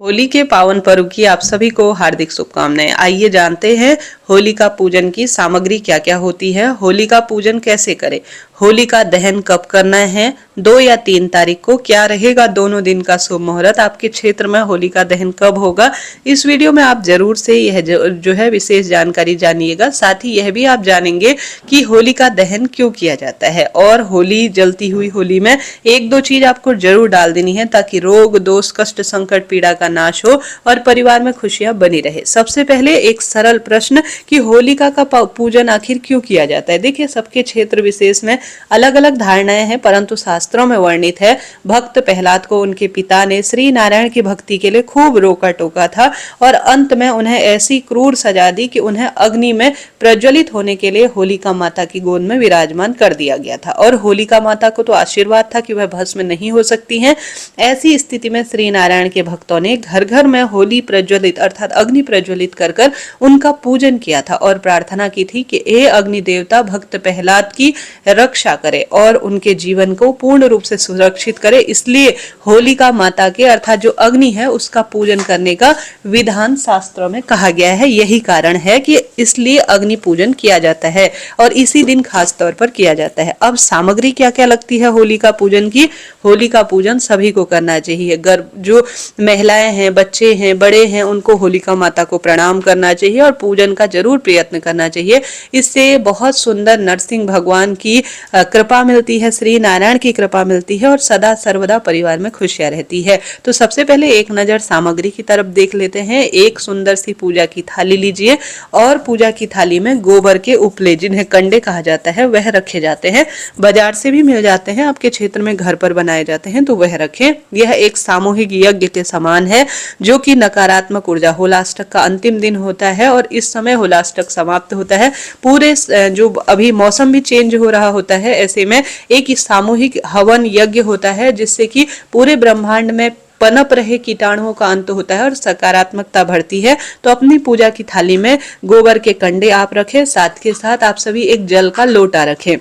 होली के पावन पर्व की आप सभी को हार्दिक शुभकामनाएं। आइए जानते हैं होलिका पूजन की सामग्री क्या क्या होती है, होलिका पूजन कैसे करें, होलिका दहन कब करना है, 2 या 3 तारीख को क्या रहेगा दोनों दिन का शुभ मुहूर्त, आपके क्षेत्र में होलिका दहन कब होगा। इस वीडियो में आप जरूर से यह जो है विशेष जानकारी जानिएगा। साथ ही यह भी आप जानेंगे कि होलिका दहन क्यों किया जाता है और होली जलती हुई होली में एक दो चीज आपको जरूर डाल देनी है ताकि रोग दोष कष्ट संकट पीड़ा का नाश हो और परिवार में खुशियां बनी रहे। सबसे पहले एक सरल प्रश्न कि होलिका का पूजन आखिर क्यों किया जाता है। देखिए, सबके क्षेत्र विशेष में अलग अलग धारणाएं हैं, परंतु शास्त्रों में वर्णित है भक्त प्रहलाद को उनके पिता ने श्री नारायण की भक्ति के लिए खूब रोका टोका था और अंत में उन्हें ऐसी क्रूर सजा दी कि उन्हें अग्नि में प्रज्वलित होने के लिए होलिका माता की गोद में विराजमान कर दिया गया था और होलिका माता को तो आशीर्वाद था कि वह भस्म नहीं हो सकती हैं। ऐसी स्थिति में श्री नारायण के भक्तों ने घर घर में होली प्रज्वलित अर्थात अग्नि प्रज्वलित कर कर उनका पूजन किया था और प्रार्थना की थी कि हे अग्नि देवता, भक्त प्रहलाद की रक्षा करे और उनके जीवन को पूर्ण रूप से सुरक्षित करे। इसलिए होलिका माता के अर्थात जो अग्नि है उसका पूजन करने का विधान शास्त्रों में कहा गया है। यही कारण है कि इसलिए अग्नि पूजन किया जाता है और इसी दिन खास तौर पर किया जाता है। अब सामग्री क्या क्या लगती है होलिका पूजन की। होलिका पूजन सभी को करना चाहिए। जो महिलाएं हैं, बच्चे हैं, बड़े हैं, उनको होलिका माता को प्रणाम करना चाहिए और पूजन का जरूर प्रयत्न करना चाहिए। इससे बहुत सुंदर नरसिंह भगवान की कृपा मिलती है, श्री नारायण की कृपा मिलती है और सदा सर्वदा परिवार में खुशियां रहती है। तो सबसे पहले एक नजर सामग्री की तरफ देख लेते हैं। एक सुंदर सी पूजा की थाली लीजिए और पूजा की थाली में गोबर के उपले, जिन्हें कंडे कहा जाता है, वह रखे जाते हैं। बाजार से भी मिल जाते हैं, आपके क्षेत्र में घर पर बनाए जाते हैं तो वह रखें। यह एक सामूहिक यज्ञ के समान है जो कि नकारात्मक ऊर्जा, होलाष्टक का अंतिम दिन होता है और इस समय होलाष्टक समाप्त होता है। पूरे जो अभी मौसम भी चेंज हो रहा होता है, ऐसे में एक सामूहिक हवन यज्ञ होता है जिससे कि पूरे ब्रह्मांड में पनप रहे कीटाणुओं का अंत होता है और सकारात्मकता बढ़ती है। तो अपनी पूजा की थाली में गोबर के कंडे आप रखें, साथ के साथ आप सभी एक जल का लोटा रखें।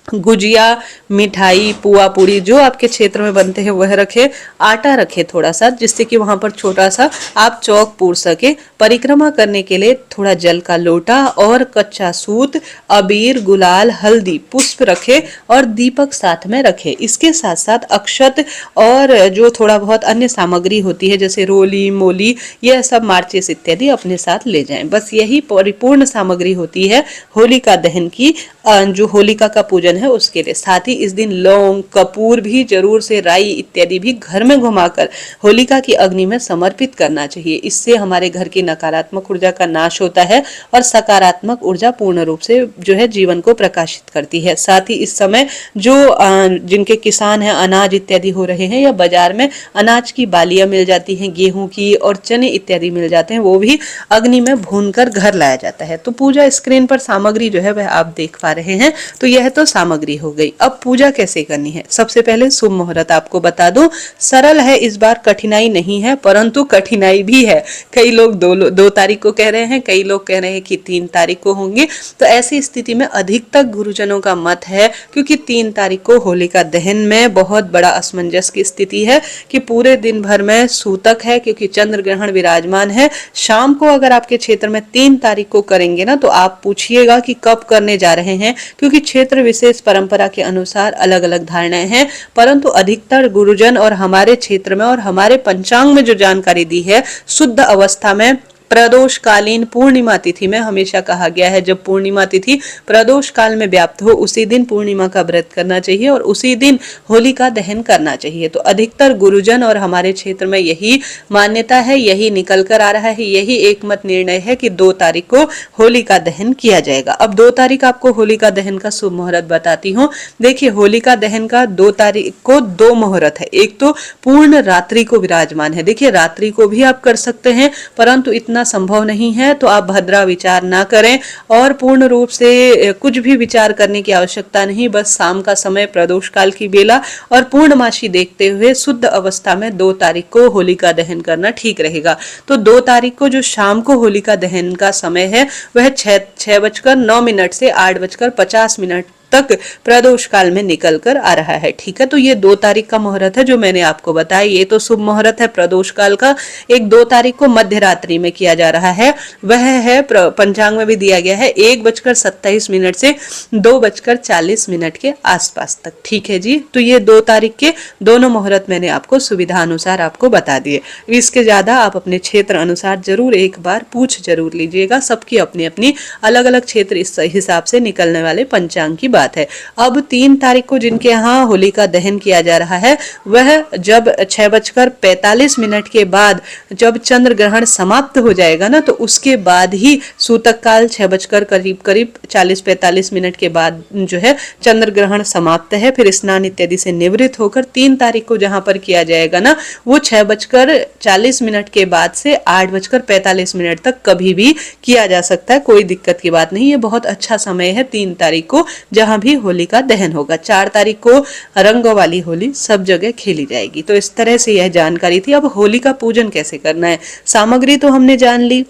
गुजिया, मिठाई, पुआ पूड़ी जो आपके क्षेत्र में बनते हैं वह रखे। आटा रखे थोड़ा सा, जिससे कि वहां पर छोटा सा आप चौक पूर सके। परिक्रमा करने के लिए थोड़ा जल का लोटा और कच्चा सूत, अबीर, गुलाल, हल्दी, पुष्प रखे और दीपक साथ में रखे। इसके साथ साथ अक्षत और जो थोड़ा बहुत अन्य सामग्री होती है जैसे रोली, मोली, यह सब मार्चेस इत्यादि अपने साथ ले जाएं। बस यही परिपूर्ण सामग्री होती है होलिका दहन की, जो होलिका का पूजन है उसके लिए। साथ ही इस दिन लौंग, कपूर भी जरूर से, राई इत्यादि भी घर में घुमाकर होलिका की अग्नि में समर्पित करना चाहिए। इससे हमारे घर की नकारात्मक ऊर्जा का नाश होता है और सकारात्मक ऊर्जा पूर्ण रूप से जो है जीवन को प्रकाशित करती है। साथ ही इस समय जो जिनके किसान हैं, अनाज इत्यादि हो रहे हैं या बाजार में अनाज की बालियां मिल जाती हैं, गेहूं की और चने इत्यादि मिल जाते हैं, वो भी अग्नि में भूनकर घर लाया जाता है। तो पूजा स्क्रीन पर सामग्री जो है वह आप देख पा रहे हैं। तो यह तो सामग्री हो गई। अब पूजा कैसे करनी है। सबसे पहले शुभ मुहूर्त आपको बता दूं, सरल है, इस बार कठिनाई नहीं है, परंतु कठिनाई भी है। कई लोग दो तारीख को कह रहे हैं, कई लोग कह रहे हैं कि 3 तारीख को होंगे। तो ऐसी स्थिति में अधिकतर गुरुजनों का मत है, क्योंकि 3 तारीख को होलिका दहन में बहुत बड़ा असमंजस की स्थिति है कि पूरे दिन भर में सूतक है, क्योंकि चंद्र ग्रहण विराजमान है। शाम को अगर आपके क्षेत्र में 3 तारीख को करेंगे ना, तो आप पूछिएगा कि कब करने जा रहे हैं, क्योंकि क्षेत्र विशेष परंपरा के अनुसार अलग अलग धारणाएं हैं। परंतु अधिकतर गुरुजन और हमारे क्षेत्र में और हमारे पंचांग में जो जानकारी दी है, शुद्ध अवस्था में प्रदोषकालीन पूर्णिमा तिथि में हमेशा कहा गया है, जब पूर्णिमा तिथि प्रदोष काल में व्याप्त हो उसी दिन पूर्णिमा का व्रत करना चाहिए और उसी दिन होलिका दहन करना चाहिए। तो अधिकतर गुरुजन और हमारे क्षेत्र में यही मान्यता है, यही निकल कर आ रहा है, यही एकमत निर्णय है कि 2 तारीख को होलिका दहन किया जाएगा। अब 2 तारीख आपको होलिका दहन का शुभ मुहूर्त बताती हूँ। देखिए, होलिका दहन का 2 तारीख को 2 मुहूर्त है। एक तो पूर्ण रात्रि को विराजमान है। देखिए, रात्रि को भी आप कर सकते हैं, परंतु इतना संभव नहीं है, तो आप भद्रा विचार ना करें और पूर्ण रूप से कुछ भी विचार करने की आवश्यकता नहीं। बस शाम का समय, प्रदोष काल की बेला और पूर्णमासी देखते हुए शुद्ध अवस्था में 2 तारीख को होलिका दहन करना ठीक रहेगा। तो 2 तारीख को जो शाम को होलिका दहन का समय है वह 6:09 से 8:50 तक प्रदोष काल में निकल कर आ रहा है। ठीक है, तो ये 2 तारीख का मुहूर्त है जो मैंने आपको बताया, ये तो शुभ मुहूर्त है प्रदोष काल का। एक 2 तारीख को मध्य रात्रि में किया जा रहा है, वह है पंचांग में भी दिया गया है 1:27 से 2:40 के आसपास तक। ठीक है जी, तो ये 2 तारीख के दोनों मुहूर्त मैंने आपको सुविधा अनुसार आपको बता दिए। इसके ज्यादा आप अपने क्षेत्र अनुसार जरूर एक बार पूछ जरूर लीजिएगा, सबकी अपनी अपनी अलग अलग क्षेत्र इस हिसाब से निकलने वाले पंचांग की बात है। अब 3 तारीख को जिनके यहाँ होलिका दहन किया जा रहा है, वह जब 6:45 के बाद जब चंद्र ग्रहण समाप्त हो जाएगा ना, तो उसके बाद ही सूतक काल 6 करीब 40-45 के बाद जो है चंद्र ग्रहण समाप्त है। फिर स्नान इत्यादि से निवृत्त होकर 3 तारीख को जहां पर किया जाएगा ना, वो 6:40 के बाद से 8:45 तक कभी भी किया जा सकता है, कोई दिक्कत की बात नहीं। ये बहुत अच्छा समय है 3 तारीख को जहां भी होली का दहन होगा। 4 तारीख को रंगों वाली होली सब जगह खेली जाएगी। तो इस तरह से यह जानकारी थी। अब होली का पूजन कैसे करना है, सामग्री तो हमने जान ली।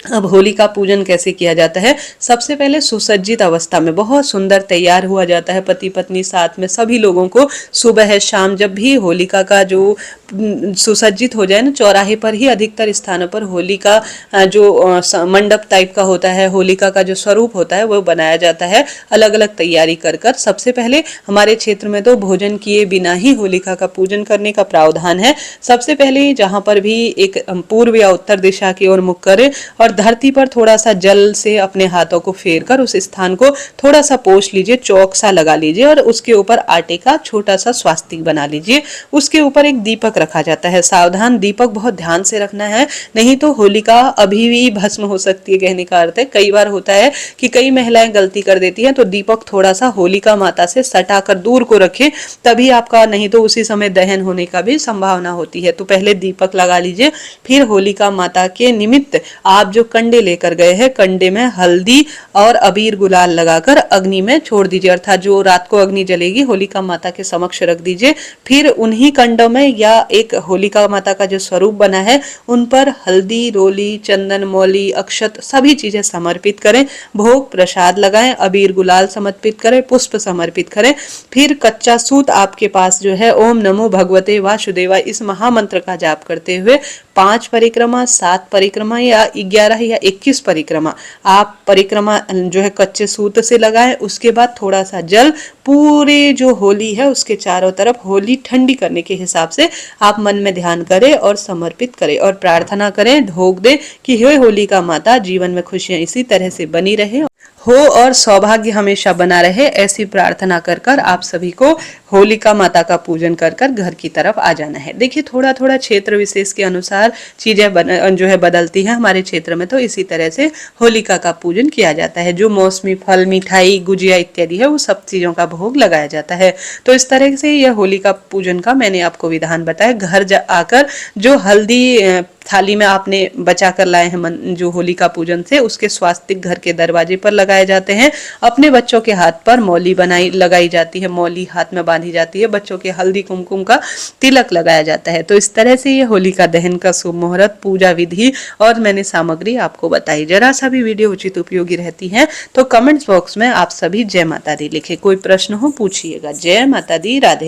अब होली का पूजन कैसे किया जाता है, सबसे पहले सुसज्जित अवस्था में बहुत सुंदर तैयार हुआ जाता है, पति पत्नी साथ में सभी लोगों को सुबह शाम जब भी होलिका का जो सुसज्जित हो जाए ना, चौराहे पर ही अधिकतर स्थानों पर होली का जो मंडप टाइप का होता है, होलिका का जो स्वरूप होता है वो बनाया जाता है अलग अलग तैयारी कर कर। सबसे पहले हमारे क्षेत्र में तो भोजन किए बिना ही होलिका का पूजन करने का प्रावधान है। सबसे पहले जहाँ पर भी एक पूर्व या उत्तर दिशा की ओर मुख करे और धरती पर थोड़ा सा जल से अपने हाथों को फेर कर उस स्थान को थोड़ा सा पोंछ लीजिए, चौक सा लगा लीजिए और उसके ऊपर आटे का छोटा सा स्वास्तिक बना लीजिए। उसके ऊपर एक दीपक रखा जाता है, सावधान दीपक बहुत ध्यान से रखना है, नहीं तो होलिका अभी भी भस्म हो सकती है। कहने का अर्थ है कई बार होता है कि कई महिलाएं गलती कर देती हैं, तो दीपक थोड़ा सा होलिका माता से सटाकर दूर को रखें, तभी आपका, नहीं तो उसी समय दहन होने का भी संभावना होती है। तो पहले दीपक लगा लीजिए, फिर होलिका माता के निमित्त आप जो कंडे लेकर गए हैं, कंडे में हल्दी और अबीर गुलाल लगाकर अग्नि में छोड़ दीजिए, अर्थात जो रात को अग्नि जलेगी होलिका माता के समक्ष रख दीजिए। फिर उन्हीं कंडों में या एक होलिका माता का जो स्वरूप बना है उन पर हल्दी, रोली, चंदन, मौली, अक्षत सभी चीजें समर्पित करें, भोग प्रसाद लगाएं, अबीर गुलाल समर्पित करें, पुष्प समर्पित करें। फिर कच्चा सूत आपके पास जो है, ओम नमो भगवते वासुदेवाय इस महामंत्र का जाप करते हुए 5 परिक्रमा, 7 परिक्रमा या 11 या 21 परिक्रमा आप परिक्रमा जो है कच्चे सूत से लगाएं। उसके बाद थोड़ा सा जल पूरे जो होली है उसके चारों तरफ, होली ठंडी करने के हिसाब से आप मन में ध्यान करें और समर्पित करें और प्रार्थना करें, ढोक दें कि हे होलिका माता, जीवन में खुशियां इसी तरह से बनी रहे हो और सौभाग्य हमेशा बना रहे। ऐसी प्रार्थना कर कर आप सभी को होलिका माता का पूजन कर कर घर की तरफ आ जाना है। देखिए थोड़ा थोड़ा क्षेत्र विशेष के अनुसार चीजें जो है बदलती हैं। हमारे क्षेत्र में तो इसी तरह से होलिका का पूजन किया जाता है। जो मौसमी फल, मिठाई, गुजिया इत्यादि है वो सब चीजों का भोग लगाया जाता है। तो इस तरह से यह होलिका पूजन का मैंने आपको विधान बताया। घर आकर जो हल्दी थाली में आपने बचा कर लाए हैं जो होलिका पूजन से, उसके स्वास्तिक घर के दरवाजे पर लगाए जाते हैं। अपने बच्चों के हाथ पर मौली लगाई जाती है, मौली हाथ में बांधी जाती है, बच्चों के हल्दी कुमकुम का तिलक लगाया जाता है। तो इस तरह से ये होलिका दहन का शुभ मुहूर्त, पूजा विधि और मैंने सामग्री आपको बताई। जरा सा भी वीडियो उचित उपयोगी रहती है तो कमेंट्स बॉक्स में आप सभी जय माता दी लिखे। कोई प्रश्न हो पूछिएगा। जय माता दी, राधे।